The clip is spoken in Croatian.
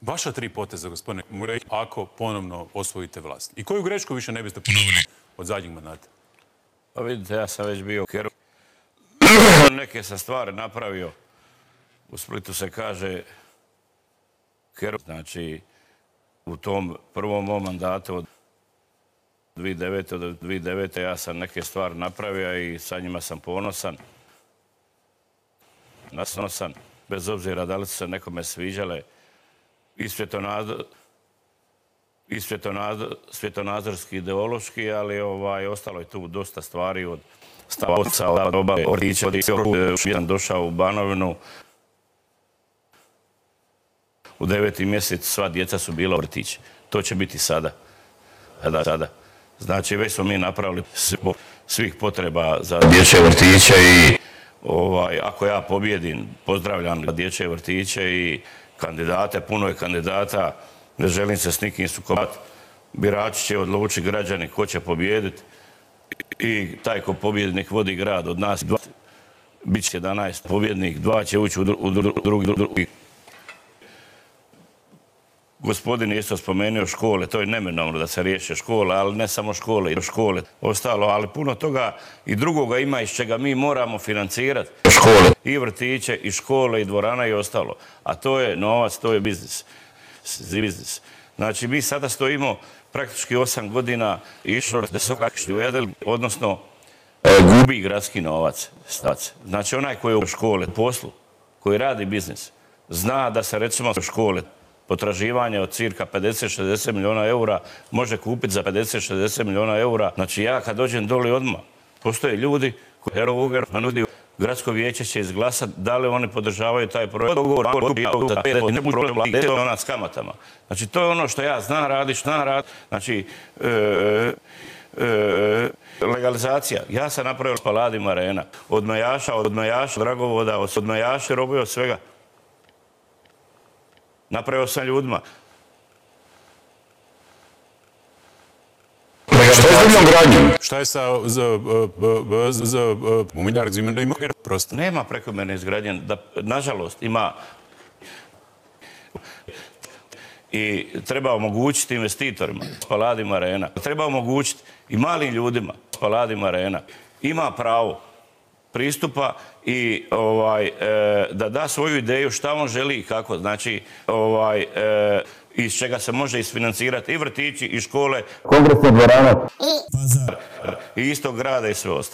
Vaša 3 poteza, gospodine Murej, ako ponovno osvojite vlast. I koju grešku više ne biste ponovili od zadnjeg mandata? Pa vidite, ja sam već bio u Keru. Neke sam stvari napravio. U Splitu se kaže Keru. Znači, u tom prvom mom mandatu od 2009. do 2009. ja sam neke stvari napravio i sa njima sam ponosan. Nasonosan, bez obzira da li su se nekome sviđale i svjetonazorski, ideološki, ali ostalo je tu dosta stvari od Stavovca, od obale, Ortića, jedan došao u Banovinu. U 9. mjesec sva djeca su bila u vrtići. To će biti sada. Znači, već smo mi napravili svih potreba za dječje vrtiće i ako ja pobjedim, pozdravljam dječje vrtiće i kandidate, puno je kandidata, ne želim se s nikim sukobati. Birači će odlučiti, građani, ko će pobjediti i taj ko pobjednik vodi grad. Od nas bit će 11 pobjednik, 2 će ući u drugi. Gospodin je isto spomenuo škole, to je neminovno da se riješe škole, ali ne samo škole, ostalo, ali puno toga i drugoga ima iz čega mi moramo financirati škole, i vrtiće, i škole, i dvorana i ostalo. A to je novac, to je biznis. Znači, mi sada stojimo praktički 8 godina išlo da se odnosno gubi gradski novac. Znači, onaj koji je u škole, poslu, koji radi biznis, zna da se recimo škole potraživanje od cirka 50-60 milijuna eura može kupiti za 50-60 milijuna eura. Znači, ja kad dođem doli odmah, postoje ljudi koji nudi gradsko vijeće će izglasati da li oni podržavaju taj projekt. Ne bude ona s kamatama. Znači, to je ono što ja znam raditi, Znači, legalizacija. Ja sam napravio Palladium Arena. Od Majaša, Dragovoda, od Majaša robio od svega. Napravio sam ljudima. Šta je s divljom gradnjom? Šta je sa milijardu zimena ima prostor? Nema prekomjerne izgradnje. Nažalost, ima i treba omogućiti investitorima Palladium Arena. Treba omogućiti i malim ljudima Palladium Arena. Ima pravo pristupa i da da svoju ideju šta on želi i kako. Znači, iz čega se može isfinancirati i vrtići, i škole, kongresna dvorana, i istog grada i sve ostalo.